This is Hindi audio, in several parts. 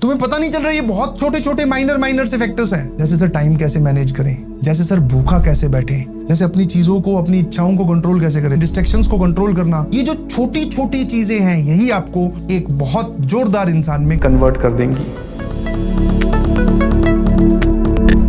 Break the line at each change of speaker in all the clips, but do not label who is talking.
तुम्हें पता नहीं चल रहा, ये बहुत छोटे छोटे माइनर से फैक्टर्स हैं। जैसे सर टाइम कैसे मैनेज करें, जैसे सर भूखा कैसे बैठे, जैसे अपनी चीजों को, अपनी इच्छाओं को कंट्रोल कैसे करें, डिस्ट्रैक्शंस को कंट्रोल करना। ये जो छोटी छोटी चीजें हैं, यही आपको एक बहुत जोरदार इंसान में कन्वर्ट कर देंगी।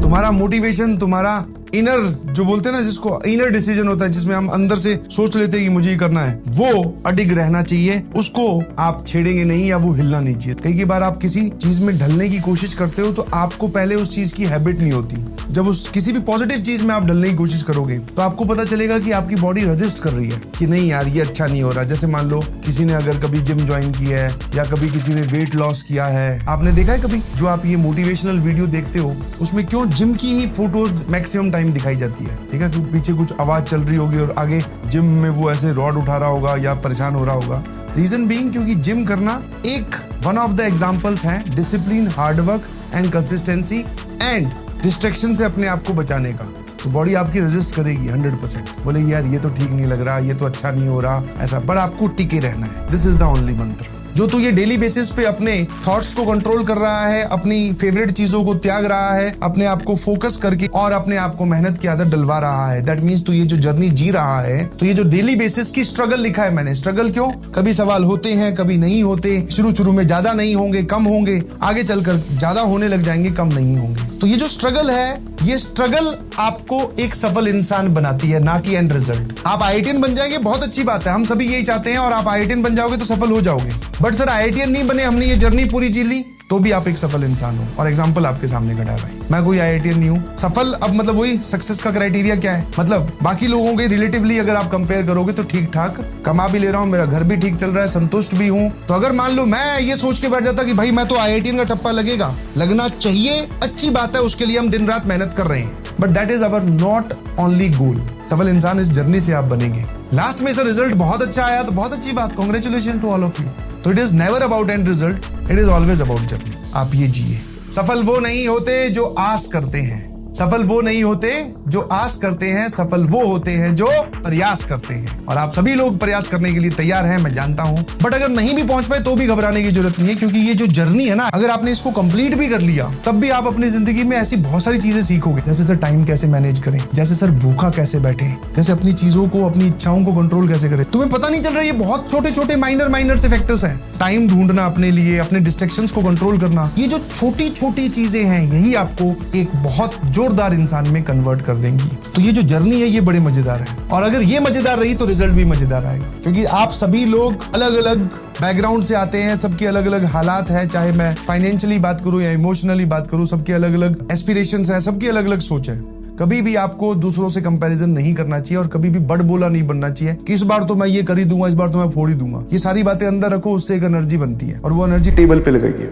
तुम्हारा मोटिवेशन, तुम्हारा इनर, जो बोलते हैं ना, जिसको इनर डिसीजन होता है, जिसमें हम अंदर से सोच लेते हैं कि मुझे ये करना है, वो अडिग रहना चाहिए। उसको आप छेड़ेंगे नहीं या वो हिलना नहीं चाहिए। कई बार आप किसी चीज में ढलने की कोशिश करते हो तो आपको पहले उस चीज की हैबिट नहीं होती। जब उस किसी भी पॉजिटिव चीज में आप ढलने की कोशिश करोगे तो आपको पता चलेगा कि आपकी बॉडी रजिस्ट कर रही है कि नहीं यार ये अच्छा नहीं हो रहा। जैसे मान लो किसी ने अगर कभी जिम ज्वाइन किया है या कभी किसी ने वेट लॉस किया है, आपने देखा है कभी जो आप ये मोटिवेशनल वीडियो देखते हो उसमें क्यों जिम की ही फोटोज मैक्सिमम टाइम दिखाई जाती है, ठीक है, क्योंकि पीछे कुछ आवाज चल रही होगी और आगे जिम में वो ऐसे रॉड उठा रहा होगा या परेशान हो रहा होगा। रीजन बीइंग क्योंकि जिम करना एक वन ऑफ द एग्जांपल्स है discipline, hard work and consistency and distraction से अपने आप को बचाने का। तो बॉडी आपकी रेजिस्ट करेगी 100%। बोले यार ये तो ठीक नहीं लग रहा, ये तो अच्छा नहीं हो रहा, ऐसा, पर आपको टिके रहना है। दिस इज द ओनली मंत्र। जो तो ये डेली बेसिस पे अपने थॉट्स को कंट्रोल कर रहा है, अपनी फेवरेट चीजों को त्याग रहा है, अपने आप को फोकस करके और अपने आप को मेहनत की आदत डलवा रहा है, दैट मीन्स तो ये जो जर्नी जी रहा है, तो ये जो डेली बेसिस की स्ट्रगल लिखा है मैंने, स्ट्रगल क्यों, कभी सवाल होते हैं कभी नहीं होते, शुरू में ज्यादा नहीं होंगे, कम होंगे, आगे चलकर ज्यादा होने लग जाएंगे, कम नहीं होंगे। तो ये जो स्ट्रगल है, ये स्ट्रगल आपको एक सफल इंसान बनाती है, ना कि एंड रिजल्ट। आप IITian बन जाएंगे, बहुत अच्छी बात है, हम सभी यही चाहते हैं, और आप IITian बन जाओगे तो सफल हो जाओगे। बट सर IITian नहीं बने, हमने ये जर्नी पूरी जी ली, तो भी आप एक सफल इंसान हो। और एग्जांपल आपके सामने खड़ा है भाई, मैं कोई IITian नहीं हूँ। सफल, अब मतलब वही सक्सेस का क्राइटेरिया क्या है, मतलब बाकी लोगों के रिलेटिवली अगर आप कंपेयर करोगे तो ठीक ठाक कमा भी ले रहा हूँ, मेरा घर भी ठीक चल रहा है, संतुष्ट भी हूँ। तो अगर मान लो मैं ये सोच के बैठ जाता कि भाई मैं तो IITian का ठप्पा लगेगा, लगना चाहिए, अच्छी बात है, उसके लिए हम दिन रात मेहनत कर रहे हैं, but that is our not only goal. सफल इंसान इस जर्नी से आप बनेंगे। लास्ट में सर रिजल्ट बहुत अच्छा आया तो बहुत अच्छी बात, congratulation to all of you. तो it is never about end result, it is always about journey. आप ये जिए। सफल वो नहीं होते जो आस करते हैं, सफल वो नहीं होते जो आस करते हैं, सफल वो होते हैं जो प्रयास करते हैं। और आप सभी लोग प्रयास करने के लिए तैयार हैं, मैं जानता हूं। बट अगर नहीं भी पहुंच पाए तो भी घबराने की जरूरत नहीं है, क्योंकि ये जो जर्नी है ना, अगर आपने इसको कंप्लीट भी कर लिया तब भी आप अपनी जिंदगी में ऐसी बहुत सारी चीजें सीखोगे। जैसे सर टाइम कैसे मैनेज करें, जैसे सर भूखा कैसे बैठे, जैसे अपनी चीजों को, अपनी इच्छाओं को कंट्रोल कैसे करें। तुम्हें पता नहीं चल रहा, ये बहुत छोटे छोटे माइनर से फैक्टर्स हैं। टाइम ढूंढना अपने लिए, अपने डिस्ट्रैक्शंस को कंट्रोल करना, ये जो छोटी छोटी चीजें हैं, यही आपको एक बहुत जोरदार इंसान में कन्वर्ट कर देंगी। तो ये जो जर्नी है ये बड़े मजेदार है, और अगर ये मजेदार रही तो रिजल्ट भी मजेदार आएगा, क्योंकि आप सभी लोग अलग अलग बैकग्राउंड से आते हैं, सबकी अलग अलग हालात है, चाहे मैं फाइनेंशियली बात करूं या इमोशनली बात करूं, सबके अलग अलग एस्पिरेशंस हैं, सबकी अलग अलग सोच है। कभी भी आपको दूसरों से कंपैरिजन नहीं करना चाहिए और कभी भी बड़ बोला नहीं बनना चाहिए कि इस बार तो मैं ये कर ही दूंगा, इस बार तो मैं फोड़ ही दूंगा। ये सारी बातें अंदर रखो, उससे एक एनर्जी बनती है और वो एनर्जी टेबल पे लगाइए।